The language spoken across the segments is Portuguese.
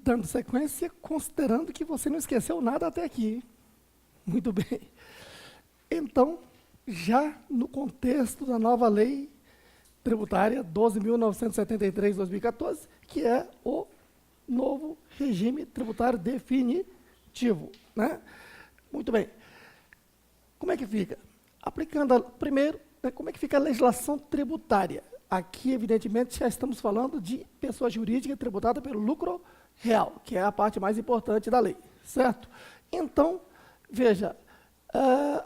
dando sequência, considerando que você não esqueceu nada até aqui. Muito bem. Então, já no contexto da nova lei tributária 12.973/2014, que é o novo regime tributário definitivo, né? Muito bem. Como é que fica? Aplicando, primeiro, como é que fica a legislação tributária? Aqui, evidentemente, já estamos falando de pessoa jurídica tributada pelo lucro real, que é a parte mais importante da lei, certo? Então, veja,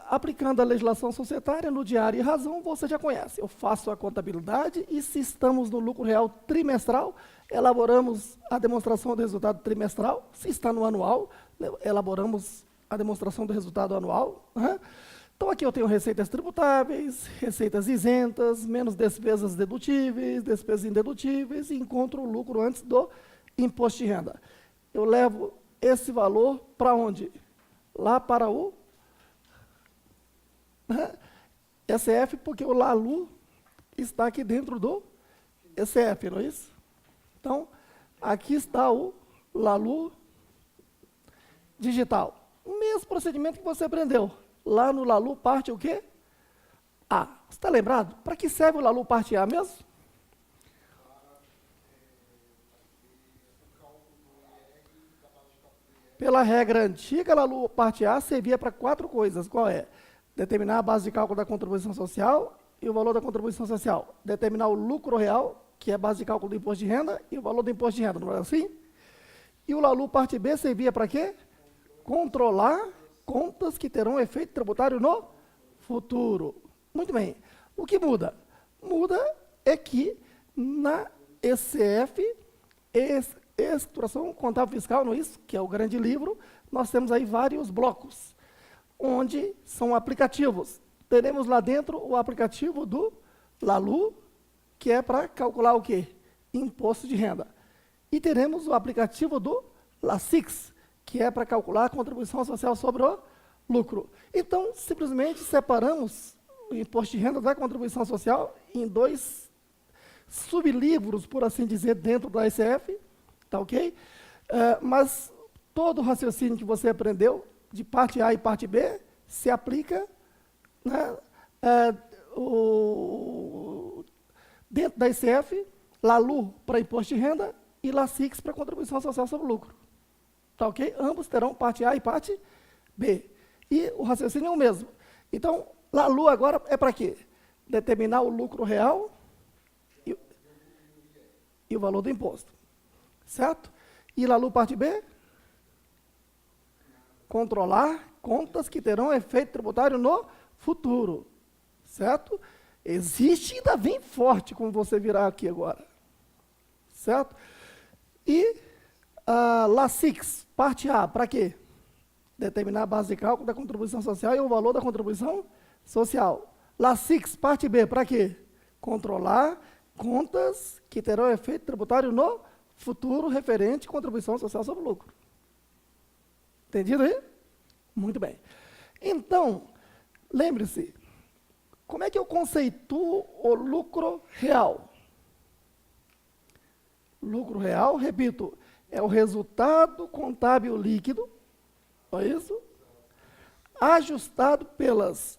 aplicando a legislação societária no diário e razão, você já conhece. Eu faço a contabilidade e, se estamos no lucro real trimestral, elaboramos a demonstração do resultado trimestral. Se está no anual, elaboramos a demonstração do resultado anual. Então, aqui eu tenho receitas tributáveis, receitas isentas, menos despesas dedutíveis, despesas indedutíveis, e encontro o lucro antes do imposto de renda. Eu levo esse valor para onde? Lá para o ECF, porque o LALU está aqui dentro do ECF, não é isso? Então, aqui está o LALU digital. O mesmo procedimento que você aprendeu. Lá no LALU parte o quê? A. Você está lembrado? Para que serve o LALU parte A mesmo? Pela regra antiga, LALU parte A servia para 4 coisas. Qual é? Determinar a base de cálculo da contribuição social e o valor da contribuição social. Determinar o lucro real, que é a base de cálculo do imposto de renda, e o valor do imposto de renda, não é assim? E o LALU parte B servia para quê? Controlar contas que terão efeito tributário no futuro. Muito bem. O que muda? Muda é que na ECF, Escrituração Contábil Fiscal, não é isso? Que é o grande livro, nós temos aí vários blocos, onde são aplicativos. Teremos lá dentro o aplicativo do LALU, que é para calcular o quê? Imposto de renda. E teremos o aplicativo do LASIX, que é para calcular a contribuição social sobre o lucro. Então, simplesmente separamos o imposto de renda da contribuição social em 2 sublivros, por assim dizer, dentro da ECF, tá ok? Mas todo o raciocínio que você aprendeu, de parte A e parte B, se aplica, né, dentro da ECF, LALU para imposto de renda e LASIX para contribuição social sobre o lucro. Tá ok? Ambos terão parte A e parte B. E o raciocínio é o mesmo. Então, LALU agora é para quê? Determinar o lucro real e o valor do imposto. Certo? E LALU parte B? Controlar contas que terão efeito tributário no futuro. Certo? Existe e ainda vem forte, como você virá aqui agora. Certo? E LASIX, parte A, para quê? Determinar a base de cálculo da contribuição social e o valor da contribuição social. LASIX, parte B, para quê? Controlar contas que terão efeito tributário no futuro referente à contribuição social sobre o lucro. Entendido aí? Muito bem. Então, lembre-se, como é que eu conceituo o lucro real? Lucro real, repito, é o resultado contábil líquido, não é isso? Ajustado pelas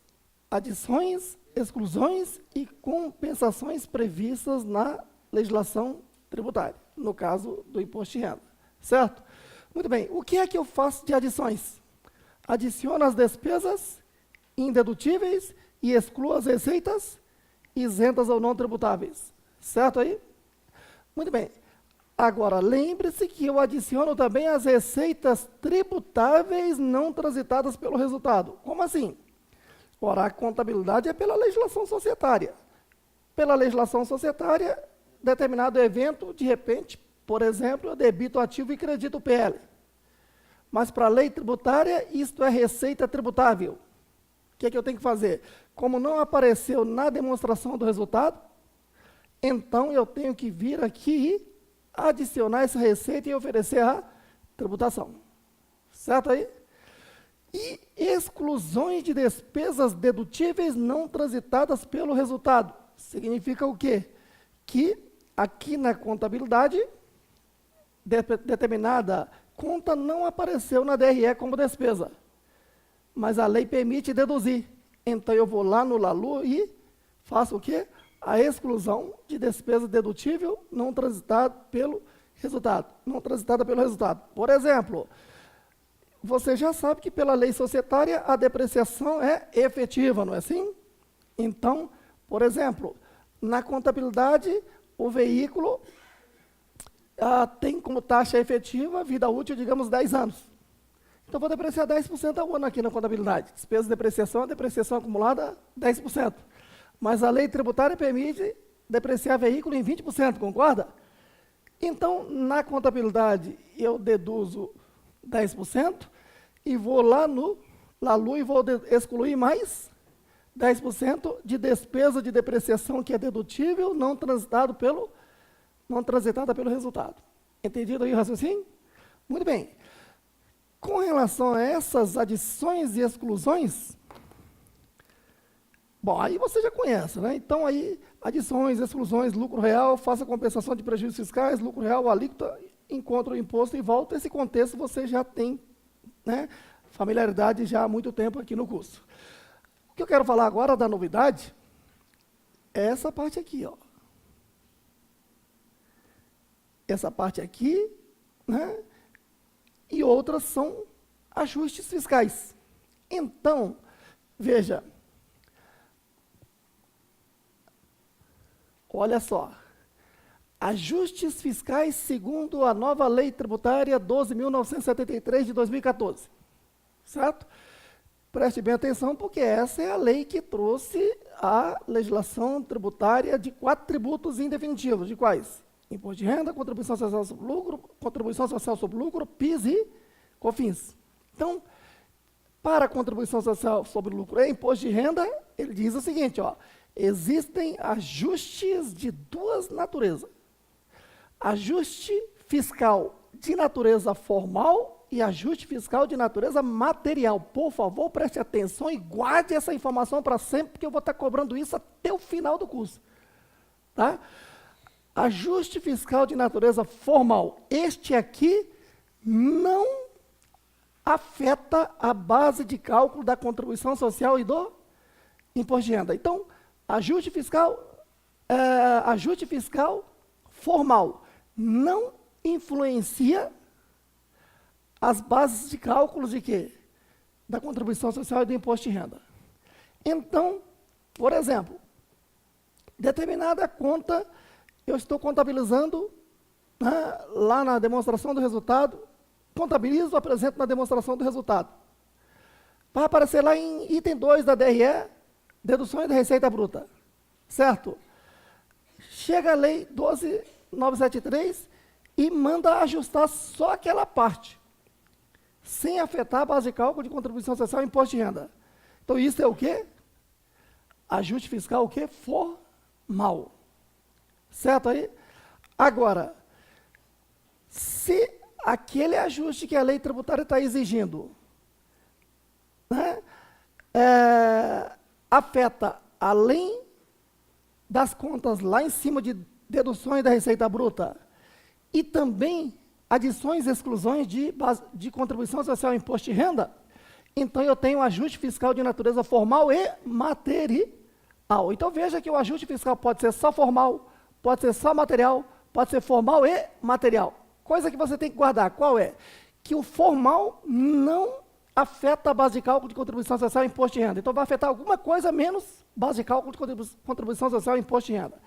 adições, exclusões e compensações previstas na legislação tributária, no caso do imposto de renda, certo? Muito bem, o que é que eu faço de adições? Adiciono as despesas indedutíveis e excluo as receitas isentas ou não tributáveis, certo aí? Muito bem. Agora, lembre-se que eu adiciono também as receitas tributáveis não transitadas pelo resultado. Como assim? Ora, a contabilidade é pela legislação societária. Pela legislação societária, determinado evento, de repente, por exemplo, eu debito ativo e credito o PL. Mas para a lei tributária, isto é receita tributável. O que é que eu tenho que fazer? Como não apareceu na demonstração do resultado, então eu tenho que vir aqui e adicionar essa receita e oferecer a tributação. Certo aí? E exclusões de despesas dedutíveis não transitadas pelo resultado. Significa o quê? Que aqui na contabilidade, determinada conta não apareceu na DRE como despesa, mas a lei permite deduzir. Então, eu vou lá no LALU e faço o quê? A exclusão de despesa dedutível não transitada pelo resultado. Não transitada pelo resultado. Por exemplo, você já sabe que pela lei societária a depreciação é efetiva, não é assim? Então, por exemplo, na contabilidade, o veículo tem como taxa efetiva vida útil, digamos, 10 anos. Então, vou depreciar 10% ao ano aqui na contabilidade. Despesa de depreciação, depreciação acumulada, 10%. Mas a lei tributária permite depreciar veículo em 20%, concorda? Então, na contabilidade, eu deduzo 10% e vou lá no LALU e vou excluir mais 10% de despesa de depreciação que é dedutível, não transitada pelo resultado. Entendido aí o raciocínio? Muito bem. Com relação a essas adições e exclusões, bom, aí você já conhece, né? Então, aí, adições, exclusões, lucro real, faça compensação de prejuízos fiscais, lucro real, alíquota, encontra o imposto e volta. Esse contexto você já tem, né, familiaridade já há muito tempo aqui no curso. O que eu quero falar agora da novidade é essa parte aqui, ó. Essa parte aqui, né? E outras são ajustes fiscais. Então, veja, olha só, ajustes fiscais segundo a nova Lei Tributária 12.973 de 2014, certo? Preste bem atenção, porque essa é a lei que trouxe a legislação tributária de 4 tributos indefinitivos. De quais? Imposto de renda, contribuição social sobre lucro, PIS e COFINS. Então, para a contribuição social sobre lucro e imposto de renda, ele diz o seguinte, ó, existem ajustes de duas naturezas. Ajuste fiscal de natureza formal e ajuste fiscal de natureza material. Por favor, preste atenção e guarde essa informação para sempre, porque eu vou estar cobrando isso até o final do curso. Tá? Ajuste fiscal de natureza formal. Este aqui não afeta a base de cálculo da contribuição social e do imposto de renda. Então, ajuste fiscal formal não influencia as bases de cálculo de quê? Da contribuição social e do imposto de renda. Então, por exemplo, determinada conta eu estou contabilizando, né, lá na demonstração do resultado, contabilizo, apresento na demonstração do resultado. Vai aparecer lá em item 2 da DRE, deduções da receita bruta, certo? Chega a lei 12.973 e manda ajustar só aquela parte, sem afetar a base de cálculo de contribuição social e imposto de renda. Então, isso é o quê? Ajuste fiscal o quê? Formal. Certo aí? Agora, se aquele ajuste que a lei tributária está exigindo, né, afeta, além das contas lá em cima de deduções da receita bruta, e também adições e exclusões de contribuição social e imposto de renda, então eu tenho ajuste fiscal de natureza formal e material. Então veja que o ajuste fiscal pode ser só formal, pode ser só material, pode ser formal e material. Coisa que você tem que guardar, qual é? Que o formal não afeta a base de cálculo de contribuição social e imposto de renda. Então, vai afetar alguma coisa menos base de cálculo de contribuição social e imposto de renda.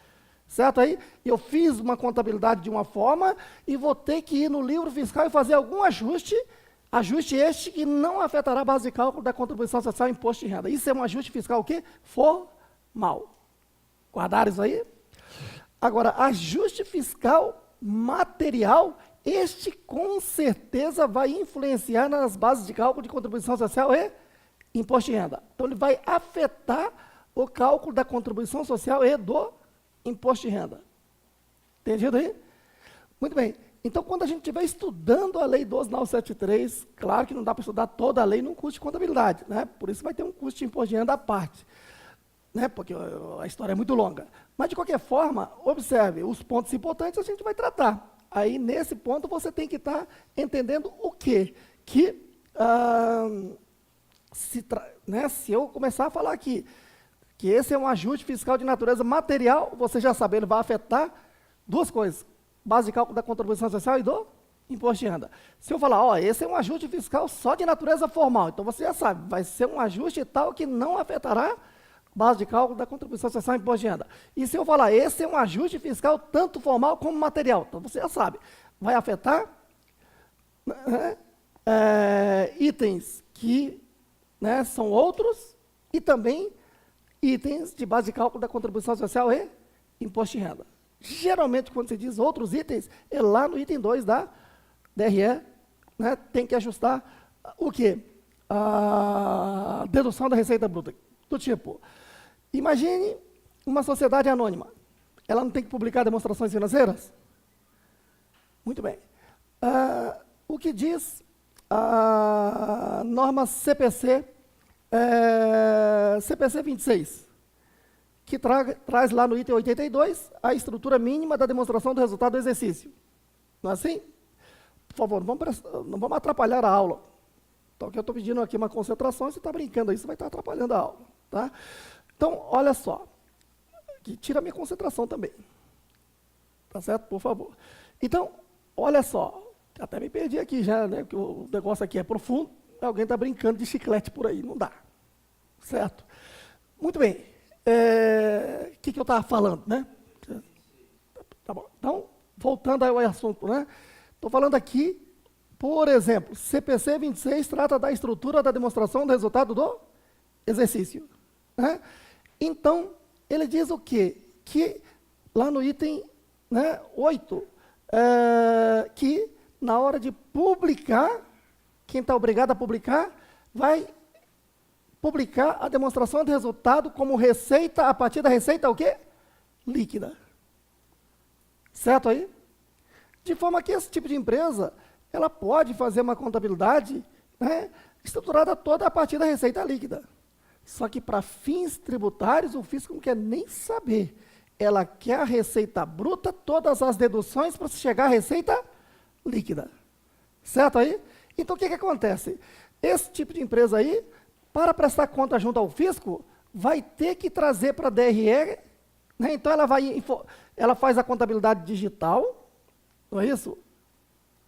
Certo aí? Eu fiz uma contabilidade de uma forma e vou ter que ir no livro fiscal e fazer algum ajuste este que não afetará a base de cálculo da contribuição social e imposto de renda. Isso é um ajuste fiscal o quê? Formal. Guardaram isso aí? Agora, ajuste fiscal material, este com certeza vai influenciar nas bases de cálculo de contribuição social e imposto de renda. Então, ele vai afetar o cálculo da contribuição social e do imposto de renda. Entendido aí? Muito bem. Então, quando a gente estiver estudando a Lei 12.973, claro que não dá para estudar toda a lei num curso de contabilidade, né? Por isso vai ter um curso de imposto de renda à parte, né? Porque a história é muito longa. Mas, de qualquer forma, observe, os pontos importantes a gente vai tratar. Aí, nesse ponto, você tem que estar entendendo o quê? Que, se eu começar a falar aqui, que esse é um ajuste fiscal de natureza material, você já sabe, ele vai afetar duas coisas, base de cálculo da contribuição social e do imposto de renda. Se eu falar, ó, esse é um ajuste fiscal só de natureza formal, então você já sabe, vai ser um ajuste tal que não afetará base de cálculo da contribuição social e imposto de renda. E se eu falar, esse é um ajuste fiscal tanto formal como material, então você já sabe, vai afetar itens que são outros e também itens de base de cálculo da contribuição social e imposto de renda. Geralmente, quando se diz outros itens, é lá no item 2 da DRE, tem que ajustar o quê? A dedução da receita bruta, do tipo, imagine uma sociedade anônima, ela não tem que publicar demonstrações financeiras? Muito bem. O que diz a norma CPC, CPC 26, que traz lá no item 82 a estrutura mínima da demonstração do resultado do exercício. Não é assim? Por favor, não vamos atrapalhar a aula. Então, que eu estou pedindo aqui uma concentração, você está brincando aí, você vai estar atrapalhando a aula. Tá? Então, olha só, que tira a minha concentração também. Tá certo? Por favor. Então, olha só, até me perdi aqui já, né, porque o negócio aqui é profundo, alguém está brincando de chiclete por aí, não dá. Certo? Muito bem. O que eu estava falando, né? Tá bom. Então, voltando ao assunto, né? Estou falando aqui, por exemplo, CPC 26 trata da estrutura da demonstração do resultado do exercício. Né? Então, ele diz o quê? Que lá no item 8, que na hora de publicar, quem está obrigado a publicar, vai publicar a demonstração de resultado como receita, a partir da receita o quê? Líquida. Certo aí? De forma que esse tipo de empresa, ela pode fazer uma contabilidade estruturada toda a partir da receita líquida. Só que para fins tributários, o fisco não quer nem saber. Ela quer a receita bruta, todas as deduções para chegar à receita líquida. Certo aí? Então, o que acontece? Esse tipo de empresa aí, para prestar conta junto ao fisco, vai ter que trazer para a DRE, então ela faz a contabilidade digital, não é isso?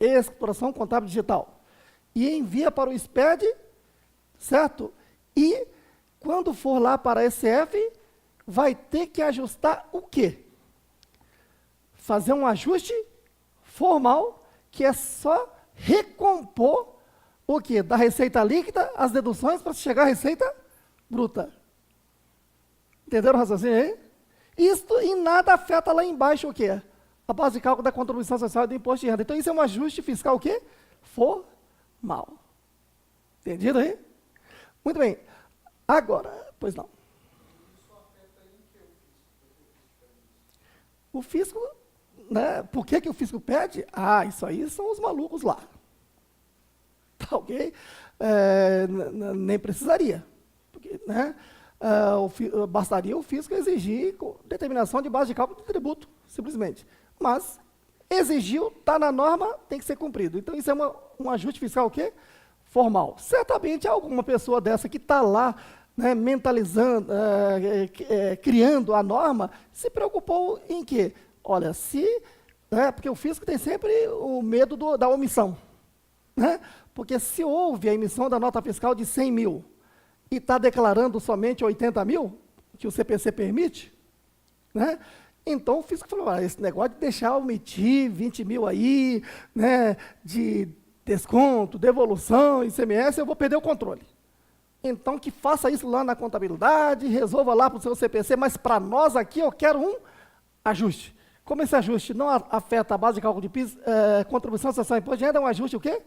Escrituração contábil digital. E envia para o SPED, certo? E, quando for lá para a SF, vai ter que ajustar o quê? Fazer um ajuste formal, que é só recompor o quê? Da receita líquida, as deduções para chegar à receita bruta. Entenderam o raciocínio aí? Isto em nada afeta lá embaixo o quê? A base de cálculo da contribuição social e do imposto de renda. Então, isso é um ajuste fiscal o quê? Formal. Entendido aí? Muito bem. Agora, pois não. O fisco, por que o fisco pede? Isso aí são os malucos lá. Tá ok? Nem precisaria. Porque, bastaria o fisco exigir determinação de base de cálculo do tributo, simplesmente. Mas exigiu, está na norma, tem que ser cumprido. Então, isso é um ajuste fiscal o quê? Formal. Certamente, alguma pessoa dessa que está lá, mentalizando, criando a norma, se preocupou em quê? Olha, porque o fisco tem sempre o medo da omissão. Porque se houve a emissão da nota fiscal de 100 mil e está declarando somente 80 mil, que o CPC permite, então o fisco falou, esse negócio de deixar omitir 20 mil aí, de desconto, devolução, ICMS, eu vou perder o controle. Então, que faça isso lá na contabilidade, resolva lá para o seu CPC, mas para nós aqui eu quero um ajuste. Como esse ajuste não afeta a base de cálculo de PIS, contribuição social e imposto de renda, é um ajuste o quê?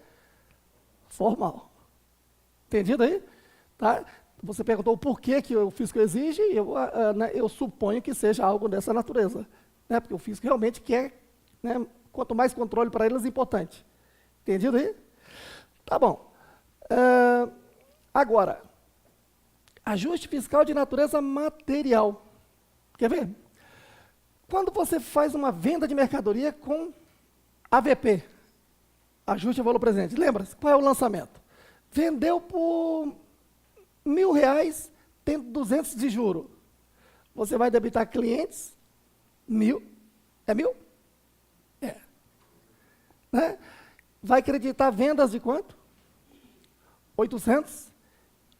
Formal. Entendido aí? Tá? Você perguntou por que o fisco exige, eu suponho que seja algo dessa natureza. Porque o fisco realmente quer, quanto mais controle para eles, importante. Entendido aí? Tá bom. Agora, ajuste fiscal de natureza material. Quer ver? Quando você faz uma venda de mercadoria com AVP, ajuste a valor presente. Lembra-se? Qual é o lançamento? Vendeu por R$1.000, tendo 200 de juro. Você vai debitar clientes 1.000. É 1.000? É. Né? Vai creditar vendas de quanto? 800.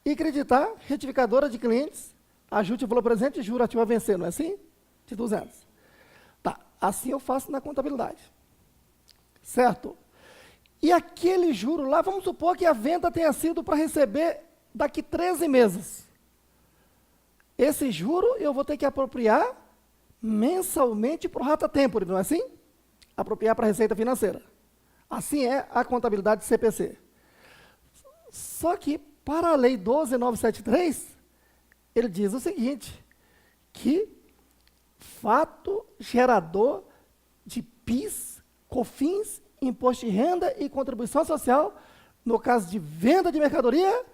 E creditar retificadora de clientes, ajuste o valor presente e juro ativo a vencer, não é assim? De 200. Tá, assim eu faço na contabilidade. Certo? E aquele juro lá, vamos supor que a venda tenha sido para receber daqui 13 meses. Esse juro eu vou ter que apropriar mensalmente para o rata tempore, não é assim? Apropriar para a receita financeira. Assim é a contabilidade de CPC. Só que, para a lei 12.973, ele diz o seguinte, que fato gerador de PIS, COFINS, imposto de renda e contribuição social, no caso de venda de mercadoria,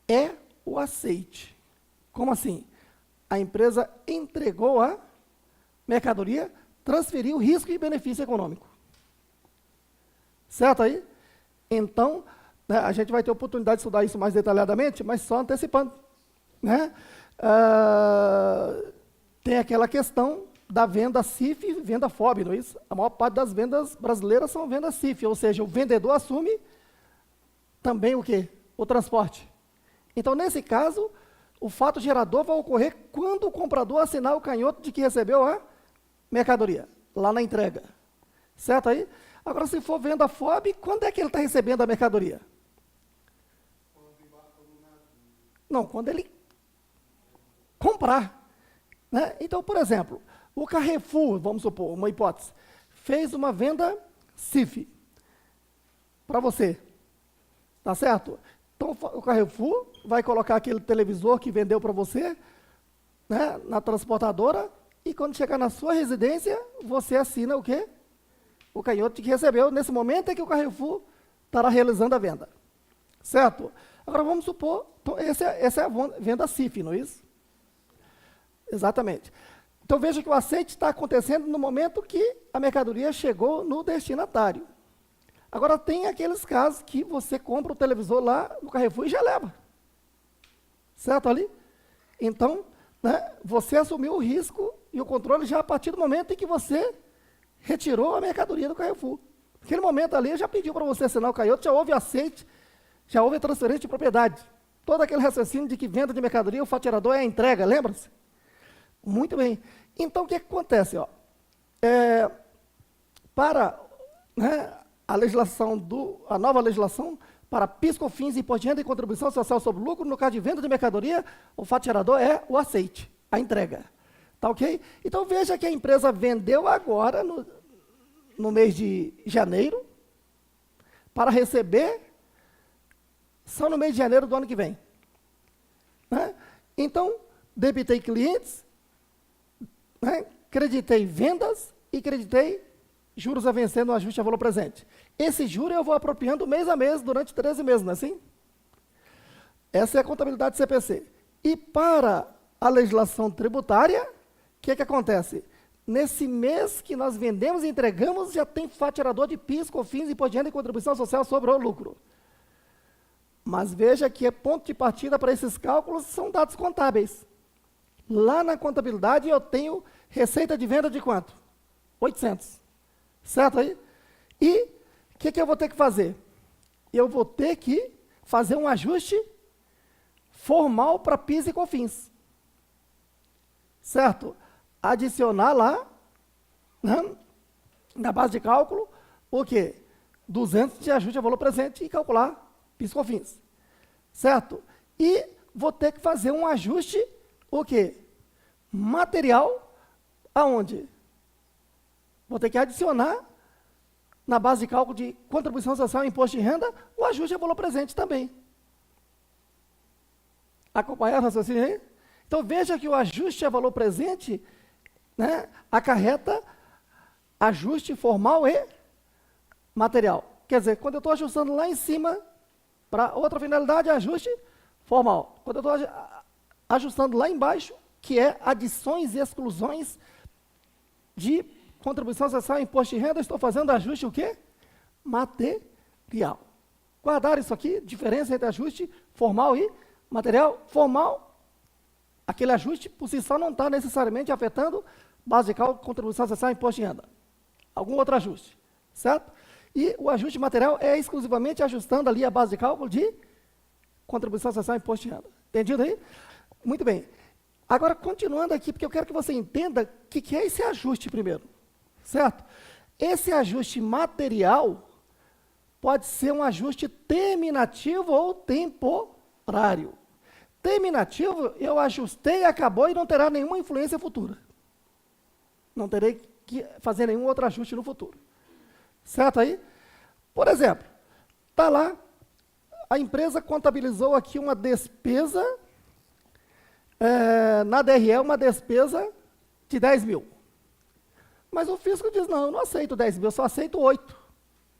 é o aceite. Como assim? A empresa entregou a mercadoria, transferiu risco e benefício econômico. Certo aí? Então, né, a gente vai ter oportunidade de estudar isso mais detalhadamente, mas só antecipando. Né? Tem aquela questão da venda CIF e venda FOB, não é isso? A maior parte das vendas brasileiras são vendas CIF, ou seja, o vendedor assume também o quê? O transporte. Então, nesse caso, o fato gerador vai ocorrer quando o comprador assinar o canhoto de que recebeu a mercadoria, lá na entrega. Certo aí? Agora, se for venda FOB, quando é que ele está recebendo a mercadoria? Não, quando ele comprar. Né? Então, por exemplo, o Carrefour, vamos supor, uma hipótese, fez uma venda CIF para você. Tá certo? Então, o Carrefour vai colocar aquele televisor que vendeu para você, né, na transportadora, e quando chegar na sua residência, você assina o quê? O canhoto que recebeu. Nesse momento é que o Carrefour estará realizando a venda. Certo? Agora, vamos supor, então, essa é a venda CIF, não é isso? Exatamente. Então, veja que o aceite está acontecendo no momento que a mercadoria chegou no destinatário. Agora, tem aqueles casos que você compra o televisor lá no Carrefour e já leva. Certo ali? Então, né, você assumiu o risco e o controle já a partir do momento em que você retirou a mercadoria do Carrefour. Naquele momento ali, já pediu para você assinar o canhoto, já houve aceite, já houve transferência de propriedade. Todo aquele raciocínio de que venda de mercadoria, o faturador é a entrega, lembra-se? Muito bem. Então, o que acontece? Ó? Para, né, a nova legislação para PIS, COFINS, imposto de renda e contribuição social sobre o lucro, no caso de venda de mercadoria, o fato gerador é o aceite, a entrega. Tá ok? Então, veja que a empresa vendeu agora, no mês de janeiro, para receber só no mês de janeiro do ano que vem. Né? Então, debitei clientes, né, creditei vendas e creditei juros a vencer no ajuste a valor presente. Esse juro eu vou apropriando mês a mês durante 13 meses, não é assim? Essa é a contabilidade CPC. E para a legislação tributária, o que acontece? Nesse mês que nós vendemos e entregamos, já tem faturador de PIS, COFINS, imposto de renda e contribuição social sobre o lucro. Mas veja que ponto de partida para esses cálculos são dados contábeis. Lá na contabilidade eu tenho receita de venda de quanto? 800. Certo aí? E o que eu vou ter que fazer? Eu vou ter que fazer um ajuste formal para PIS e COFINS. Certo? Adicionar lá, né, na base de cálculo, o quê? 200 de ajuste a valor presente e calcular PIS e COFINS. Certo? E vou ter que fazer um ajuste, o quê? Material, aonde? Vou ter que adicionar, na base de cálculo de contribuição social e imposto de renda, o ajuste a valor presente também. Acompanhar o raciocínio aí? Então, veja que o ajuste a valor presente, né, acarreta ajuste formal e material. Quer dizer, quando eu estou ajustando lá em cima, para outra finalidade, ajuste formal. Quando eu estou ajustando lá embaixo, que é adições e exclusões de contribuição social, imposto de renda, estou fazendo ajuste o quê? Material. Guardaram isso aqui, diferença entre ajuste formal e material. Formal, aquele ajuste por si só não está necessariamente afetando base de cálculo, contribuição social, imposto de renda. Algum outro ajuste, certo? E o ajuste material é exclusivamente ajustando ali a base de cálculo de contribuição social e imposto de renda. Entendido aí? Muito bem. Agora, continuando aqui, porque eu quero que você entenda o que é esse ajuste primeiro, certo? Esse ajuste material pode ser um ajuste terminativo ou temporário. Terminativo, eu ajustei, acabou e não terá nenhuma influência futura. Não terei que fazer nenhum outro ajuste no futuro. Certo aí? Por exemplo, está lá, a empresa contabilizou aqui uma despesa, na DRE, uma despesa de 10 mil. Mas o fisco diz, não, eu não aceito 10 mil, eu só aceito 8.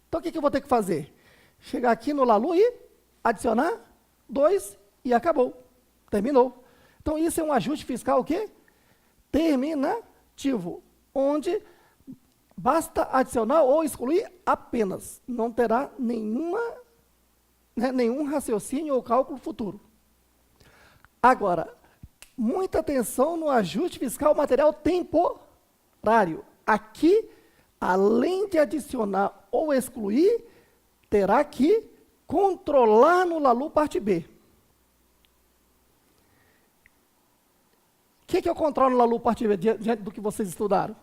Então, o que eu vou ter que fazer? Chegar aqui no Lalu e adicionar 2 e acabou. Terminou. Então, isso é um ajuste fiscal o quê? Terminativo, onde basta adicionar ou excluir apenas. Não terá nenhum raciocínio ou cálculo futuro. Agora, muita atenção no ajuste fiscal material temporário. Aqui, além de adicionar ou excluir, terá que controlar no Lalu parte B. O que eu controlo no Lalu parte B, diante do que vocês estudaram?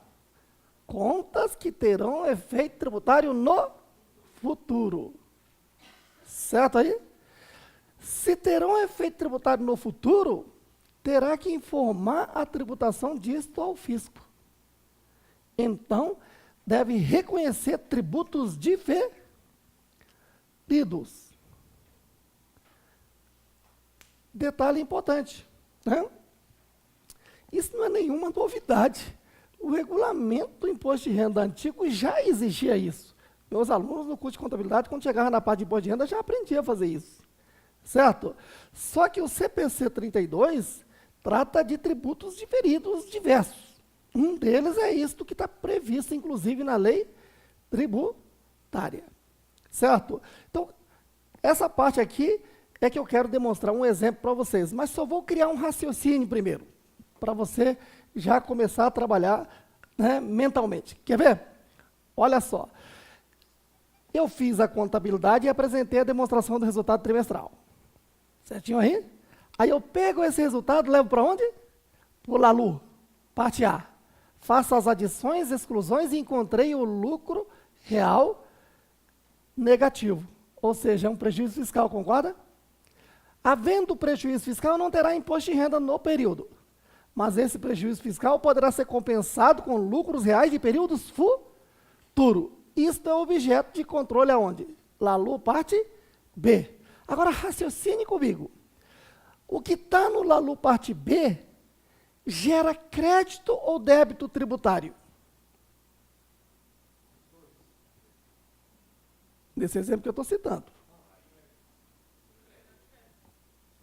Contas que terão efeito tributário no futuro. Certo aí? Se terão efeito tributário no futuro, terá que informar a tributação disto ao fisco. Então, deve reconhecer tributos diferidos. Detalhe importante, né? Isso não é nenhuma novidade. O regulamento do imposto de renda antigo já exigia isso. Meus alunos no curso de contabilidade, quando chegavam na parte de imposto de renda, já aprendiam a fazer isso. Certo? Só que o CPC 32 trata de tributos diferidos diversos. Um deles é isto que está previsto, inclusive, na lei tributária. Certo? Então, essa parte aqui é que eu quero demonstrar um exemplo para vocês, mas só vou criar um raciocínio primeiro, para você já começar a trabalhar, né, mentalmente. Quer ver? Olha só. Eu fiz a contabilidade e apresentei a demonstração do resultado trimestral. Certinho aí? Aí eu pego esse resultado, levo para onde? Para o Lalu, parte A. Faço as adições, exclusões e encontrei o lucro real negativo. Ou seja, é um prejuízo fiscal, concorda? Havendo prejuízo fiscal, não terá imposto de renda no período. Mas esse prejuízo fiscal poderá ser compensado com lucros reais de períodos futuros. Isto é objeto de controle aonde? Lalu, parte B. Agora, raciocine comigo. O que está no Lalu, parte B, gera crédito ou débito tributário? Nesse exemplo que eu estou citando.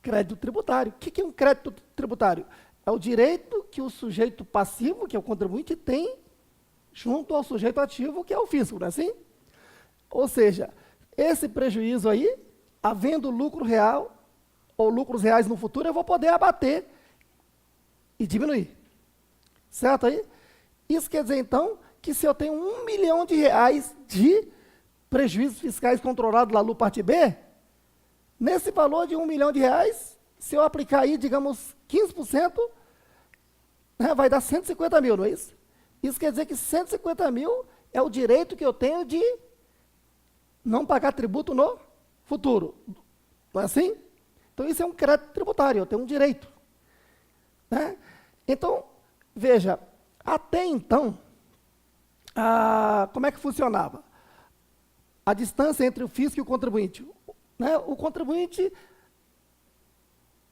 Crédito tributário. O que é um crédito tributário? É o direito que o sujeito passivo, que é o contribuinte, tem junto ao sujeito ativo, que é o fisco, não é assim? Ou seja, esse prejuízo aí, havendo lucro real ou lucros reais no futuro, eu vou poder abater e diminuir. Certo aí? Isso quer dizer, então, que se eu tenho R$1 milhão de prejuízos fiscais controlados lá no parte B, nesse valor de R$1 milhão, se eu aplicar aí, digamos, 15%, né, vai dar 150 mil, não é isso? Isso quer dizer que 150 mil é o direito que eu tenho de não pagar tributo no futuro. Não é assim? Então, isso é um crédito tributário, eu tenho um direito. Né? Então, veja, até então, como é que funcionava? A distância entre o fisco e o contribuinte. Né? O contribuinte,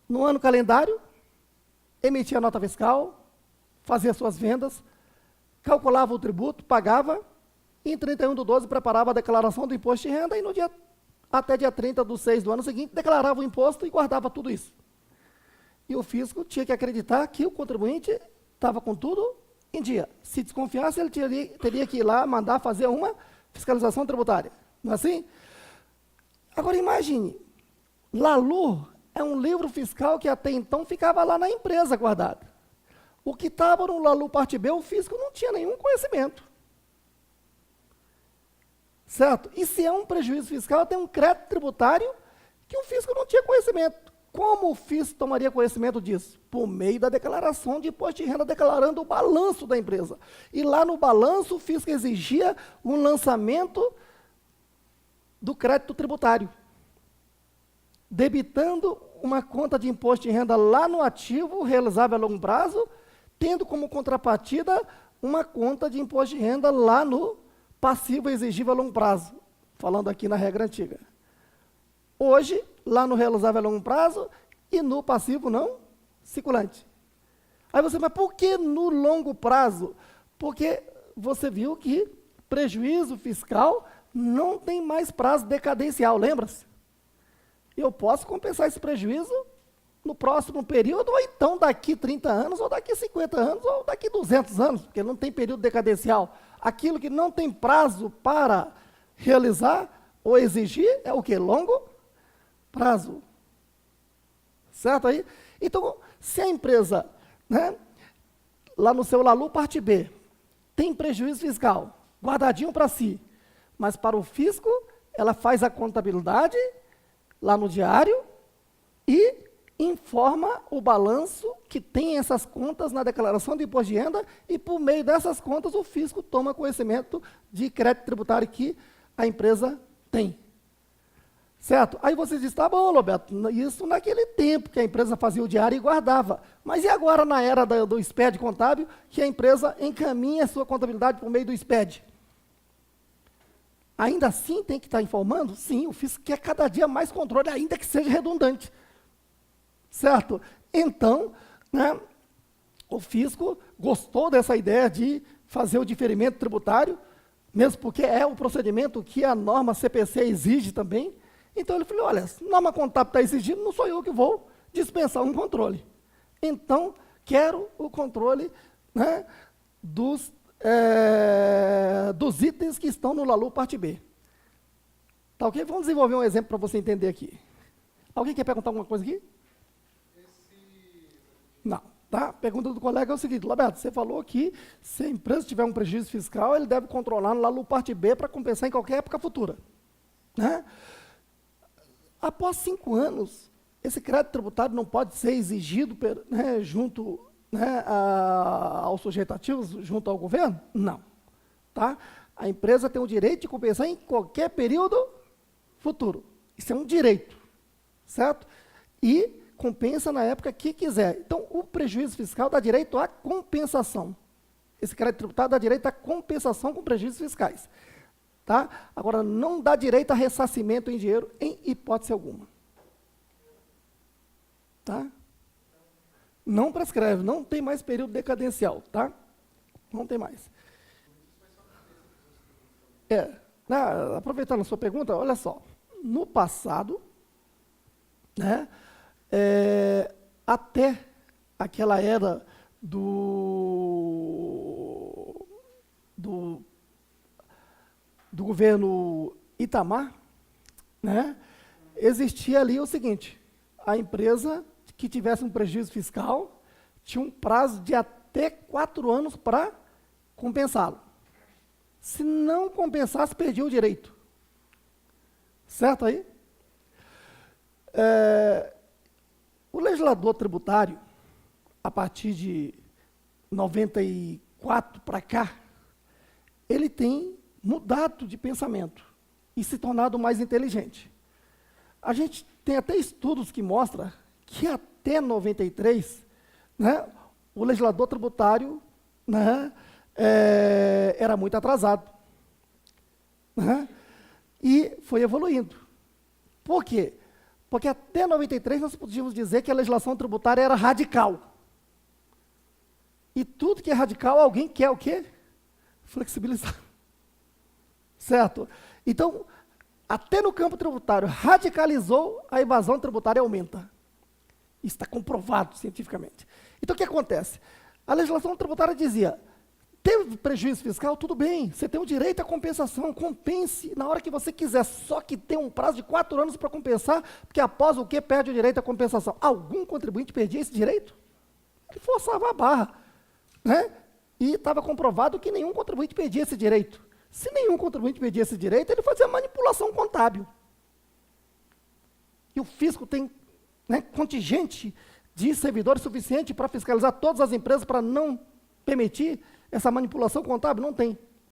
no ano calendário, emitia a nota fiscal, fazia suas vendas, calculava o tributo, pagava, e em 31/12 preparava a declaração do imposto de renda, e no dia, até dia 30/6 do ano seguinte, declarava o imposto e guardava tudo isso. E o fisco tinha que acreditar que o contribuinte estava com tudo em dia. Se desconfiasse, ele teria que ir lá mandar fazer uma fiscalização tributária. Não é assim? Agora imagine, LALU é um livro fiscal que até então ficava lá na empresa guardado. O que estava no LALU Parte B, o fisco não tinha nenhum conhecimento. Certo? E se é um prejuízo fiscal, tem um crédito tributário que o fisco não tinha conhecimento. Como o fisco tomaria conhecimento disso? Por meio da declaração de imposto de renda, declarando o balanço da empresa. E lá no balanço, o fisco exigia um lançamento do crédito tributário, debitando uma conta de imposto de renda lá no ativo, realizável a longo prazo, tendo como contrapartida uma conta de imposto de renda lá no passivo exigível a longo prazo, falando aqui na regra antiga. Hoje, lá no realizável a longo prazo e no passivo não circulante. Aí você, mas por que no longo prazo? Porque você viu que prejuízo fiscal não tem mais prazo decadencial, lembra-se? Eu posso compensar esse prejuízo no próximo período, ou então daqui 30 anos, ou daqui 50 anos, ou daqui 200 anos, porque não tem período decadencial. Aquilo que não tem prazo para realizar ou exigir é o quê? Longo prazo. Certo aí? Então, se a empresa, né, lá no seu LALU Parte B, tem prejuízo fiscal, guardadinho para si, mas para o fisco, ela faz a contabilidade lá no diário e informa o balanço que tem essas contas na declaração de imposto de renda e, por meio dessas contas, o fisco toma conhecimento de crédito tributário que a empresa tem. Certo? Aí você diz, tá bom, Roberto, isso naquele tempo que a empresa fazia o diário e guardava. Mas e agora na era do SPED contábil, que a empresa encaminha a sua contabilidade por meio do SPED? Ainda assim tem que estar informando? Sim, o fisco quer cada dia mais controle, ainda que seja redundante. Certo? Então, né, o fisco gostou dessa ideia de fazer o diferimento tributário, mesmo porque é o procedimento que a norma CPC exige também. Então ele falou, olha, a norma contábil está exigindo, não sou eu que vou dispensar um controle. Então, quero o controle, né, dos itens que estão no LALU Parte B. Tá ok? Vamos desenvolver um exemplo para você entender aqui. Alguém quer perguntar alguma coisa aqui? Não. Tá? A pergunta do colega é o seguinte, Roberto, você falou que se a empresa tiver um prejuízo fiscal, ele deve controlar no LALU Parte B para compensar em qualquer época futura. Né? Após 5 anos, esse crédito tributário não pode ser exigido, né, junto, né, aos sujeitos ativos, junto ao governo? Não. Tá? A empresa tem o direito de compensar em qualquer período futuro. Isso é um direito, certo? E compensa na época que quiser. Então, o prejuízo fiscal dá direito à compensação. Esse crédito tributário dá direito à compensação com prejuízos fiscais. Tá? Agora, não dá direito a ressarcimento em dinheiro em hipótese alguma. Tá? Não prescreve, não tem mais período decadencial. Tá? Não tem mais. Aproveitando a sua pergunta, olha só. No passado, né, até aquela era do governo Itamar, né, existia ali o seguinte, a empresa que tivesse um prejuízo fiscal tinha um prazo de até 4 anos para compensá-lo. Se não compensasse, perdia o direito. Certo aí? O legislador tributário, a partir de 94 para cá, ele tem mudado de pensamento e se tornado mais inteligente. A gente tem até estudos que mostram que até 93, né, o legislador tributário, né, era muito atrasado. Né, e foi evoluindo. Por quê? Porque até 93 nós podíamos dizer que a legislação tributária era radical. E tudo que é radical, alguém quer o quê? Flexibilizar. Certo? Então, até no campo tributário, radicalizou, a evasão tributária aumenta. Isso está comprovado cientificamente. Então, o que acontece? A legislação tributária dizia, Teve prejuízo fiscal? Tudo bem, você tem o direito à compensação, compense na hora que você quiser, só que tem um prazo de 4 anos para compensar, porque após o que perde o direito à compensação? Algum contribuinte perdia esse direito? Ele forçava a barra, né? E estava comprovado que nenhum contribuinte perdia esse direito. Se nenhum contribuinte perdia esse direito, ele fazia manipulação contábil. E o fisco tem, né, contingente de servidores suficiente para fiscalizar todas as empresas para não permitir essa manipulação contábil? Não tem.